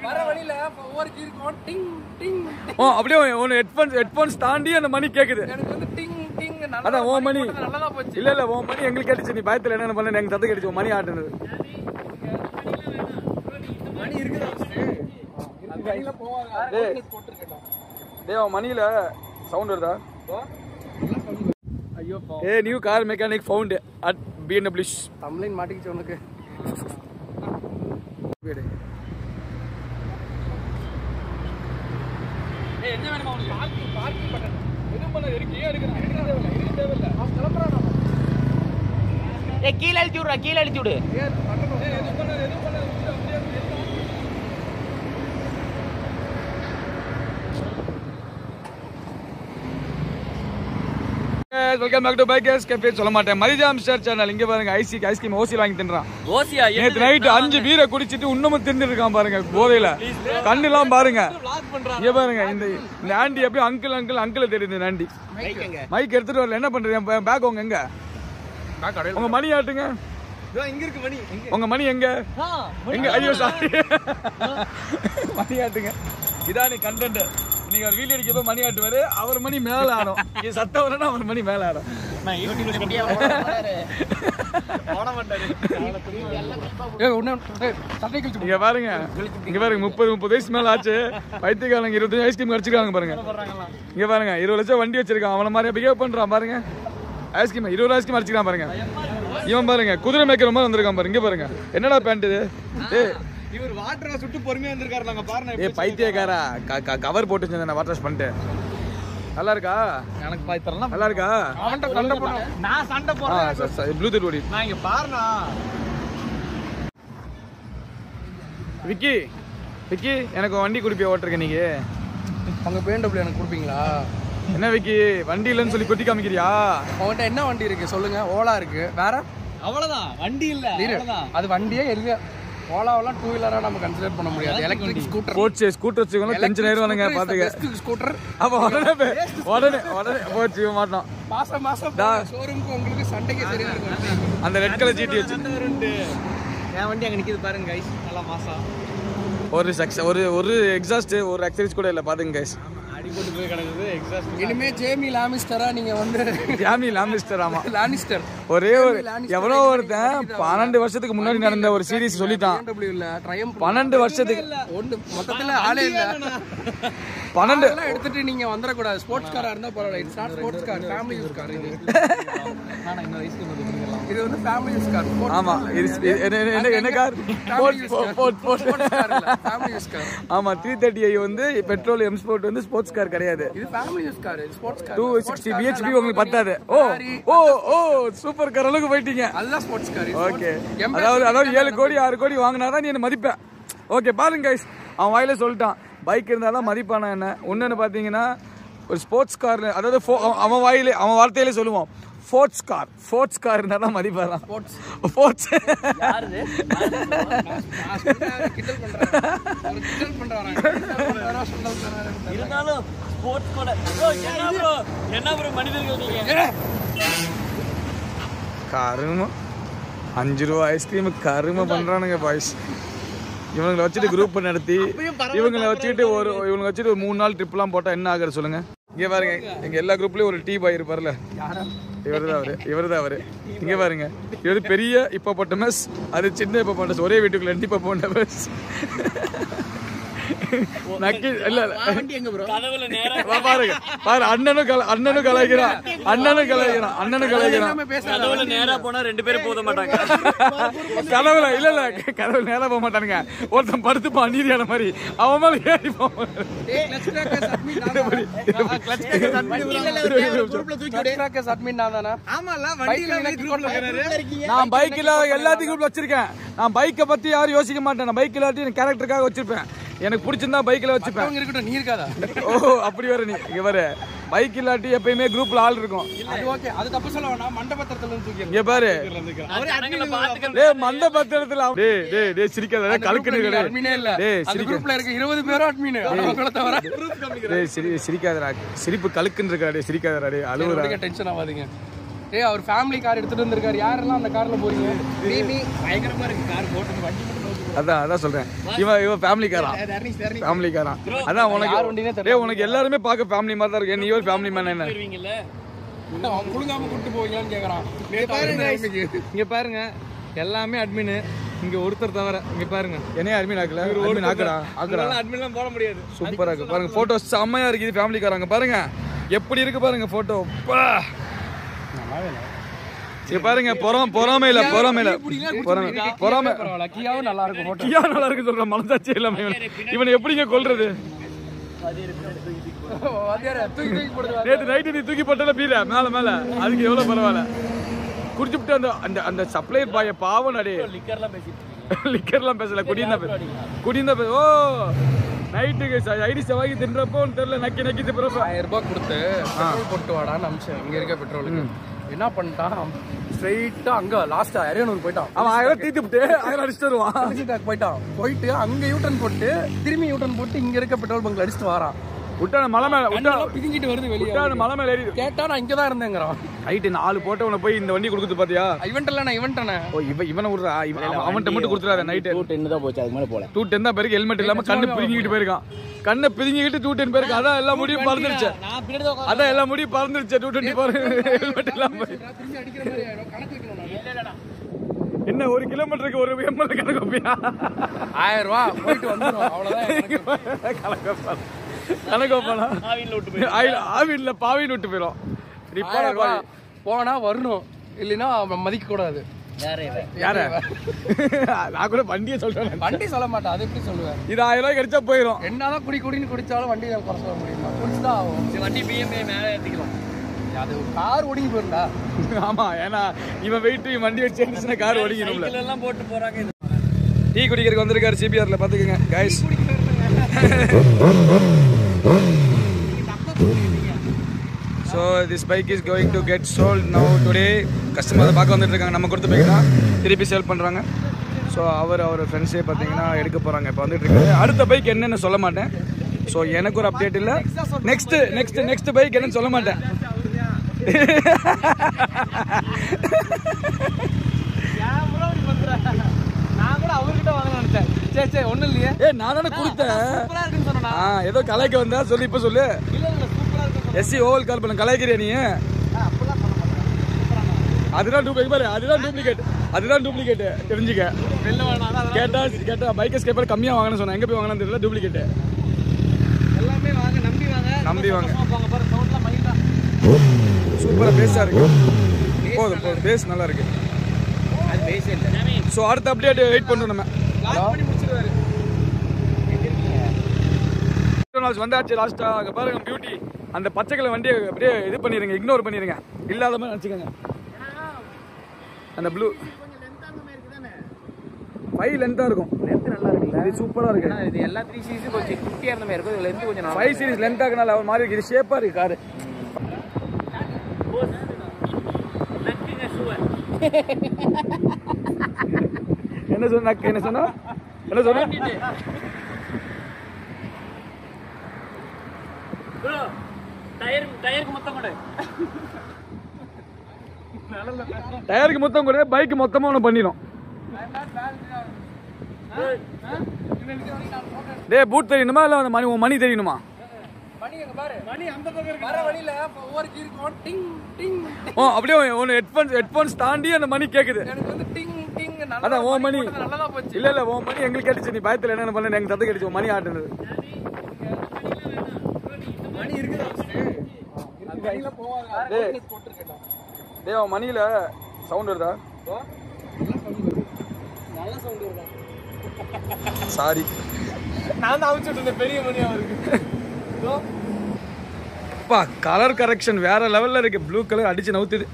வர வழியில ஒவ்வொரு கீருக்கும் டிங் டிங். அப்படியே ஒன்னு ஹெட்போன்ஸ் தாண்டி அந்த மணி கேக்குது. எனக்கு வந்து டிங் டிங். அதான் ஓ மணி நல்லதா போச்சு. இல்ல ஓ மணி எங்களுக்கு கேட்டுச்சு. நீ பயத்துல என்ன பண்ண எனக்கு சத்தம் கேட்டுச்சு மணி ஆட்டுனது. மணி இருக்குதா? மணில போவாங்க. டேய் அவன் மணில சவுண்ட் வருதா? ஐயோ a new car mechanic found at BMW. தமிழின் மாட்டிக்கிச்சு உனக்கு. ஏய் என்ன வேணுமா உனக்கு? பார்க்கிங் பட்டன் எது பண்ண இருக்கு? எடுக்கறேன் தேவையில்ல. நான் கிளம்பறேன். ஏய் கீழ அழுத்தி விடு. ஏய் பட்டன் எது பண்ண welcome back to bikers cafe. சொல்ல மாட்டேன் மரிஜாம் ஸ்டார் சேனல். இங்க பாருங்க ஐஸ்கிரீம் ஓசி வாங்கி தின்றான். ஓசியா? நேத்து நைட் 5 பீரை குடிச்சிட்டு இன்னமும் தின்னுட்டு இருக்கான் பாருங்க போதையில. கண்ணெல்லாம் பாருங்க. இங்க பாருங்க இந்த ஆண்டி எப்படி அங்கிள் தெரியுது. ஆண்டி மைக் எடுத்துட்டு வரல. என்ன பண்றீங்க? பேக் உங்க எங்க? உங்க மணி ஆட்டுங்க. இங்க இருக்கு மணி. உங்க மணி எங்க? ஐயோ சாரி. மணி ஆட்டுங்க. இதான் நீ கண்டென்ட். நீங்க ஒரு வீடியோ எடுக்கப்ப மணி ஆட்டுவாரு. அவர் மணி மேல ஆடும். இது சத்தம் வரனா அவர் மணி மேல ஆடும். நான் யூடியூப்ல வீடியோ போட மாட்டாரு. ஏய் உன்ன சட்டை கிழிச்சு. இங்க பாருங்க 30 வயசு மேல ஆச்சு. பைத்தியக்காரங்க 25 ஐஸ்கிரீம் அடிச்சிருக்காங்க பாருங்க. இங்க பாருங்க 20 லட்சம் வண்டி வச்சிருக்கான். அவன மாதிரி பிஹேவ் பண்றான் பாருங்க. ஐஸ்கிரீம் 20 ஐஸ்கிரீம் அடிச்சிருக்கான் பாருங்க. இவன் பாருங்க குதிரை மேய்க்கிற மாதிரி வந்திருக்கான் பாருங்க. இங்க பாருங்க என்னடா பேண்ட் இது? ஏய் இவர் வாட்டரை சுட்டு பொறுமையா வந்திருக்காரு. நாங்க பாருங்க. ஏய் பைத்தியக்காரா கவர் போட்டு வச்சிருந்தேன் வாட்டர் வாஷ் பண்ணிட்டு. நல்லா இருக்கா? எனக்கு பாய் தரலாம். நல்லா இருக்கா? அவன்ட்ட சண்டை போறேன். நான் சண்டை போறேன். ப்ளூடூத் ஓடி. நான் இங்க பாருனா. விக்கி எனக்கு வண்டி குடிப்பியா ஓட்டுறீங்க நீங்க? உங்க BMW எனக்கு கொடுப்பீங்களா? என்ன விக்கி வண்டி இல்லைன்னு சொல்லி கொட்டி காமிக்கிறியா? உங்கள்கிட்ட என்ன வண்டி இருக்கு சொல்லுங்க. ஓலா இருக்கு. வேற அவ்வளவுதான். வண்டி இல்ல. அவ்வளவுதான். அது வண்டியே இல்ல. ஓலாவெல்லாம் 2 வீலரா நம்ம கன்சிடர் பண்ண முடியாது. Electric scooter. ஸ்கூட்டர் வச்சுக்கோங்க. டென்ஷன் ஆயிருவானுங்க பாத்துக்க. ஸ்கூட்டர். அப்ப உடனே போச்சு மாட்டோம். மாசம் ஷோரூமுக்கு உங்களுக்கு சண்டைக்கு சரியா இருக்கும். அந்த ரெட் கலர் ஜிடி வச்சு என் வண்டி அங்க நிக்குது பாருங்க கைஸ். நல்லா மாசா. ஒரு எக்ஸாஸ்ட் ஒரு ஆக்சரிஸ் கூட இல்ல பாத்துங்க கைஸ். அடி போட்டு போய் கிடக்குது எக்ஸாஸ்ட். இனிமே ஜேமி லாமிஸ்டரா நீங்க வந்து லாமிஸ்டர். ஆமா லானிஸ்டர். ஒரே ஒரு எவ்வளோ ஒருத்தன் 12 வருஷத்துக்கு முன்னாடி நடந்த ஒரு சீரிஸ் சொல்லிட்டான். 12 வருஷத்துக்கு ஒண்ணு மொத்தத்துல ஆளே இல்ல. 12 எடுத்துட்டு நீங்க வந்துட கூடாது. ஸ்போர்ட்ஸ் காரா இருந்தா பரவாயில்லை. It's not sports car, family use car இது. நான் இந்த வயசுக்கு வந்து பண்ணிடலாம். இது வந்து ஃபேமிலி யூஸ் கார். ஆமா என்ன கார்? Family use car. ஆமா 330i வந்து பெட்ரோல் எம் ஸ்போர்ட் வந்து ஸ்போர்ட்ஸ் கார் கிடையாது. இது family use car. Sports car. 260 bhp உங்களுக்கு பத்தாது. ஓ சூப்பர் கார் அளவுக்கு போயிட்டீங்க. அதெல்லாம் ஸ்போர்ட்ஸ் கார். ஓகே அதாவது 7 கோடி 6 கோடி வாங்கினாதான் நீ என்ன மதிப்ப. ஓகே பாருங்க கைஸ் அவன் வாயில சொல்லிட்டான் பைக் இருந்தாலும் மதிப்பானா என்ன. ஒன்னு பாத்தீங்கன்னா ஒரு ஸ்போர்ட்ஸ் கார் அதாவது அவன் வார்த்தையிலே சொல்லுவான் ஸ்போர்ட்ஸ் கார் இருந்தா தான் மதிப்பாராம். ஸ்போர்ட்ஸ் யாருது? கிண்டல் பண்றாங்க. இருந்தாலும் ஸ்போர்ட்ஸ் கூட என்ன ப்ரோ மனிதர்கள் நீங்க. கரும 5 ரூபா ஐஸ்கிரீம் கரும பண்றானுங்க பாய்ஸ். இவங்களை வச்சுட்டு குரூப் நடத்தி இவங்களை வச்சுட்டு ஒரு 3 நாள் ட்ரிப்லாம் போட்டா என்ன ஆகுது சொல்லுங்க. இங்க பாருங்க எங்க எல்லா குரூப்லயும் ஒரு டீ பாய் இருப்பார்ல. இவர்தான் அவரு. இங்க பாருங்க இவரு பெரிய இப்போபட்டமஸ், அது சின்ன இப்போபட்டமஸ். ஒரே வீட்டுக்குள்ள 2 இப்போபட்டமஸ். நக்கி இல்ல பாருங்க அண்ணனும் கலாய்க்கிறான். கனவுல நேரா போனா 2 பேரும் போக மாட்டாங்க. கனவுல கனவுல நேரா போக மாட்டானுங்க. ஒருத்தன் படுத்துப்பான் நீதியான மாதிரி அவன் மேல ஏறி போவான். நான் பைக்ல எல்லாத்தையும் குரூப்ல வச்சிருக்கேன். நான் பைக்கை பத்தி யாரும் யோசிக்க மாட்டேன். நான் பைக் எல்லாத்தையும் கேரக்டருக்காக வச்சிருப்பேன். எனக்கு பிடிச்சிருந்தா பைக்ல வச்சுப்பேன். நீ இருக்காதா? ஓ அப்படி வர நீ இங்க வர பைக் இல்லாட்டி எப்பயுமே குரூப்ல ஆள் இருக்கும். அது ஓகே, அது தப்பு சொல்ல வேணாம். மண்டபத்திரத்துல இருந்து தூக்கி இங்க பாரு. டேய் மண்டபத்திரத்துல டேய் சிரிக்காத கலக்குனே இல்ல. அட்மினே இல்ல. அந்த குரூப்ல இருக்க 20 பேரும் அட்மின். அவங்கள தவிர குரூப் கம்மிங்க. டேய் சிரிக்காதடா. சிரிப்பு கலக்குன்னு இருக்கடா. டேய் சிரிக்காதடா. டேய் அழுவுடா. டென்ஷன் ஆகாதீங்க. டேய் அவர் ஃபேமிலி கார் எடுத்துட்டு வந்திருக்காரு. யாரெல்லாம் அந்த கார்ல போறீங்க? டிவி பயங்கரமா இருக்கு. கார் போட்டு வண்டி மட்டும் அதான் சொல்றேன். இவன் ஃபேமிலிக்காரன். அதான் உனக்கு எல்லாருமே பார்க்க ஃபேமிலி மாதிரி தான் இருக்கு. நீ ஒரு ஃபேமிலி மேன் என்ன? முழுங்காம கூட்டு போவீங்களான்னு கேக்குறான். இங்க பாருங்க எல்லாமே அட்மின். இங்க ஒருத்தர் தவிர இங்க பாருங்க என்னைய அட்மின் ஆக்கல. அட்மின் ஆக்குடா. அட்மின்லாம் போட முடியாது. சூப்பரா இருக்கு பாருங்க. போட்டோ செம்மையா இருக்கு. இது ஃபேமிலிக்காரங்க பாருங்க எப்படி இருக்கு பாருங்க போட்டோ. இங்க பாருங்க பொறாமை இல்ல. கியாவும் நல்லா இருக்கும். கியா நல்லா இருக்கு சொல்ற மனசாட்சி இல்லாம இவனை எப்படிங்க கொல்றது? நேற்று நைட்டு நீ தூக்கி போட்டல பீர மேல அதுக்கு எவ்வளவு பரவாயில்ல. குடிச்சுட்டு அந்த அந்த சப்ளையர் பாய பாவம் அடே. லிக்கர்லாம் பேசல குடியிருந்தா பேச. ஓ நைட்டுக்கு ஐடி செவாகி தின்றப்போ தெரியல நக்கி பிறப்ப 1000 ரூபாய் கொடுத்து பெட்ரோல் போட்டு வாடான்னு அமிச்சேன். இங்க இருக்க பெட்ரோலுக்கு என்ன பண்ணிட்டான், ஸ்ட்ரைட்டா அங்க லாஸ்டா அரியனூர் போயிட்டான். அவன் 1000 தீத்துட்டு 1000 அடிச்சுட்டு வருவான். போயிட்டு அங்க யூட்டன் போட்டு திரும்பி யூட்டன் போட்டு இங்க இருக்க பெட்ரோல் பங்க்ல அடிச்சுட்டு வரான். விட்டான மலை மேல பிதுங்கிட்டு வருது வெளியே. மலை மேல ஏறி கேட்டா நான் இங்கதான் இருந்தேங்கிறான். நைட்டு 4 போட்டவனை போய் இந்த வண்டி கொடுக்குது பாத்தியா? இவன்ட்டானே. ஓ இவனை விடுறா. அவன்கிட்ட மட்டும் கொடுத்துறாரு. நைட்டு 210 தான் போச்சு. அதுக்கு மேல போல 210 தான் பேருக்கு. ஹெல்மெட் இல்லாம கண்ணு பிதுங்கிட்டு போயிருக்கான். கண்ணை பிதுங்கிட்டு 210 பேருக்கு. அதான் எல்லா முடியும் பறந்துருச்சு. அதான் எல்லா முடியும் பறந்துருச்சு. 220 பாரு ஹெல்மெட் இல்லாம. என்ன 1 கிலோமீட்டருக்கு 1 எம்எல் கணக்கு வைப்பியா? 1000 ரூபாய் போயிட்டு வந்துரும். அவ்வளவுதான் ஆவின்ல பாவின்னு விட்டு போயிடும். போனா வரணும், இல்லைன்னா மதிக்க கூடாது. யார நான் கூட வண்டியை சொல்றேன். வண்டி சொல்ல மாட்டேன். அது எப்படி சொல்லுவேன்? இது 1000 ரூபாய் கிடைச்சா போயிடும். என்னதான் குடின்னு குடிச்சாலும் வண்டி குறை சொல்ல முடியுமா? குடிச்சுதான் ஆகும். வண்டி பிஎம்ஏ மேல ஏத்திக்கலாம். அது கார் ஒடுங்கி போயிருந்தா. ஆமா, ஏன்னா இவன் வெயிட் வண்டி வச்சு சேர்ந்துச்சுன்னா கார் ஒடுங்கிடும்ல. எல்லாம் போட்டு போறாங்க. டீ குடிக்கிறதுக்கு வந்திருக்காரு சிபிஆர்ல. பாத்துக்கங்க guys. So this bike is going to get sold now today. Customer பார்க்க வந்துட்டு இருக்காங்க. நம்ம கொடுத்த பைக் தான் திருப்பி சேல் பண்றாங்க. ஸோ அவர் ஃப்ரெண்ட்ஸே பார்த்தீங்கன்னா எடுக்க போறாங்க. இப்போ வந்துட்டு இருக்காரு. அடுத்த பைக் என்னன்னு சொல்ல மாட்டேன். ஸோ எனக்கு ஒரு அப்டேட் இல்லை. நெக்ஸ்ட் பைக் என்னன்னு சொல்ல மாட்டேன். நான் கூட அவர்கிட்ட வாங்க நினைச்சேன். சரி ஒண்ணும் இல்லையே. நான் தானே கொடுத்தேன். ஏதோ கலாய்க்க வந்தா சொல்லி இப்ப சொல்லு. எஸ்சி ஓவல் கால் பண்ண கலாய்க்கிறியா நீ? அதுதான் டூப்ளிகேட் தெரிஞ்சுக்க. கேட்டா பைக்கர்ஸ் கேப்பர் கம்மியா வாங்கன்னு சொன்னா. எங்க போய் வாங்கன்னு தெரியல. டூப்ளிகேட் எல்லாமே வாங்க, நம்பி வாங்க. சூப்பரா பேஸா இருக்கு. போதும் பேஸ் நல்லா இருக்கு. அது பேசே இல்ல. ஸோ அடுத்த அப்டேட் வெயிட் பண்ணுறோம். நம்ம வந்தாச்சு லாஸ்டா. அங்கே பாருங்க பியூட்டி. அந்த பச்சை கலர் வண்டியை அப்படியே இது பண்ணிடுங்க, இக்னோர் பண்ணிடுங்க. இல்லாத மாதிரி நினச்சிக்கோங்க. அந்த ப்ளூ 5 லென்த்தாக இருக்கும். லென்த் நல்லா இருக்குல்ல. இது சூப்பராக இருக்கு. இது எல்லா 3 சீரிஸும் கொஞ்சம் குட்டியாக இருந்த மாதிரி இருக்கும். இது லென்த் கொஞ்சம் 5 சீரிஸ் லென்த்தாக இருக்கனால ஒரு மாதிரி இருக்கு. இது ஷேப்பாக இருக்கு காரு. என்ன சொன்னா டயருக்கு மொத்தம் கூட பைக் மொத்தமா ஒண்ணு பண்ணிடும். டேய் பூட் தெரியணுமா இல்ல அந்த மணி தெரியணுமா? ஓ அப்படியே ஒன்னு ஹெட்போன்ஸ் தாண்டி அந்த மணி கேக்குது. அதான் ஓ மணி இல்ல ஓ மணி எங்களுக்கு கேட்டுச்சு. நீ பயத்துல என்ன பண்ண எங்க தத்து கேட்டுச்சு மணி ஆட்டுனது. டேய் மணியில சவுண்ட் வருதா? சாரி நான் தான் அவுச்சுட்டு பெரிய மணி அவருக்கு. கலர் கரெக்ஷன் வேற லெவல்ல இருக்கு. ப்ளூ கலர் அடிச்சு நவுத்துது.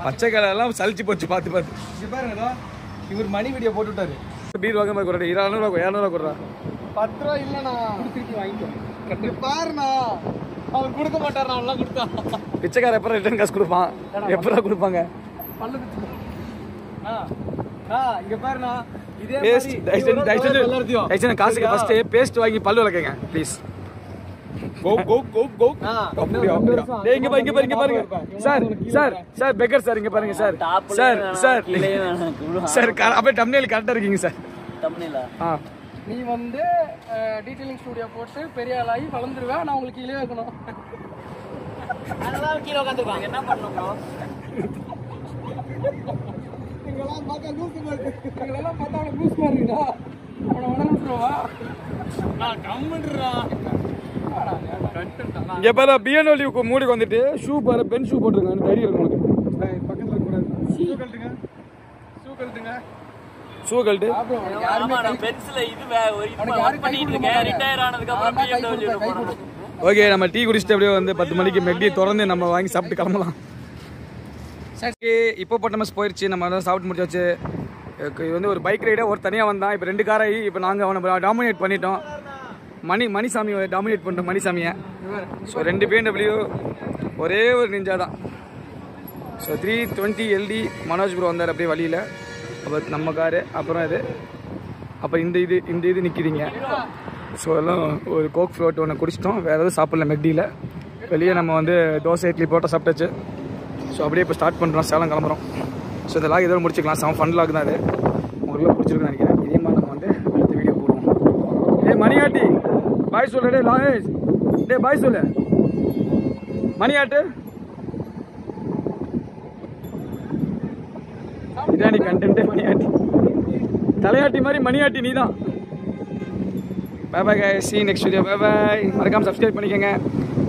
பச்சை கலர் எல்லாம் சலிச்சு போச்சு பார்த்து. பாருங்க இவர் மணி வீடியோ போட்டுட்டாரு. பீர் வாங்க மாதிரி கொடுறா. 200 கொடுறா. 10 ரூபா இல்லண்ணா திருப்பி வாங்கிக்கோ. பாருண்ணா அவர் கொடுக்க மாட்டார். அவெல்லாம் கொடுத்தா பிச்சைக்கார எப்பறம் ரிட்டர்ன் காசு கொடுப்பான். எப்பறம் கொடுப்பாங்க? இங்க பாருண்ணா. காசுக்கு ஃபர்ஸ்ட் பேஸ்ட் வாங்கி பல்லு விளக்குங்க ப்ளீஸ். கோ கோ கோ கோ அப்படியா டேய் இங்க பாருங்க சார் சார் சார் பெக்கர் சார் இங்க பாருங்க சார் சார் சார் சார் அப்படியே தம்ப்நெயில் கரெக்டா இருக்கீங்க சார் தம்ப்நெயிலா நீ வந்து டீடைலிங் ஸ்டுடியோ போட்டு பெரிய ஆளாகி வளர்ந்துருவேன். நான் உங்களுக்கு கீழே வைக்கணும். அதெல்லாம் கீழே உட்காந்துருவாங்க. என்ன பண்ணணும் ப்ரோ? எங்களெல்லாம் பார்த்தா அவனை லூஸ் மாதிரிடா. அவனை வளர்ந்துருவா. நான் கம்முன்றா. இங்க பாரு பிஎன்டபிள்யூ மூடிக்கு வந்துட்டு ஷூ பாரு பென் ஷூ போட்டுருக்காங்க. தைரியம் இருக்கு உங்களுக்கு. பக்கத்துல கூடாது. ஷூ கழட்டுங்க. ஷூ கழட்டு. ஆமா நான் பென்சில் இது ஒர்க் பண்ணிட்டு இருக்கேன். ரிட்டையர் ஆனதுக்கு அப்புறம் BMW போறேன். ஓகே நம்ம டீ குடிச்சிட்டு அப்படியே வந்து 10 மணிக்கு மெக்டி திறந்து நம்ம வாங்கி சாப்பிட்டு கிளம்பலாம். சரி இப்போ போட்டமஸ் போயிடுச்சு. நம்ம தான் சாப்பிட்டு முடிச்சாச்சு. இது வந்து ஒரு பைக் ரைடை ஒரு தனியாக வந்தான். இப்போ 2 காராகி இப்போ நாங்கள் அவனை டாமினேட் பண்ணிட்டோம். மணிசாமி டாமினேட் பண்ணிட்டோம் மணிசாமியை. ஸோ 2 BMW ஒரே ஒரு நிஞ்சா தான். ஸோ 320 LD மனோஜ் ப்ரோ வந்தார் அப்படியே வழியில். அப்போ நம்ம காரு அப்புறம் இது அப்போ இந்த இது நிற்கிதுங்க. ஸோ எல்லாம் ஒரு கோக் ஃப்ளோட் ஒன்று குடிச்சிட்டோம். வேறு எதுவும் சாப்பிடல மெக்டியில். வெளியே நம்ம வந்து தோசை இட்லி போட்டால் சாப்பிட்டாச்சு. ஸோ அப்படியே இப்போ ஸ்டார்ட் பண்ணுறோம். சேலம் கிளம்புறோம். ஸோ இந்த லாக் இதோட முடிச்சுக்கலாம். ஃபன் லாக் தான் அது. உங்களுக்கு பிடிச்சிருக்குன்னு நினைக்கிறேன். இதே மாதிரி நம்ம வந்து அடுத்த வீடியோ போடுவோம். டே மணியாட்டி பாய் சொல்லு. டே லாகேஷ் டே பாய் சொல்லு. மணியாட்டு இதான் நீ கண்டென்ட்டே. மணியாட்டி தலையாட்டி மாதிரி மணியாட்டி நீ தான். Bye bye guys, see you next video. Bye bye. மறக்காம சப்ஸ்கிரைப் பண்ணிக்கங்க.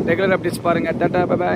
ரெகுலர் அப்டேட்ஸ் பாருங்க. Tata bye by.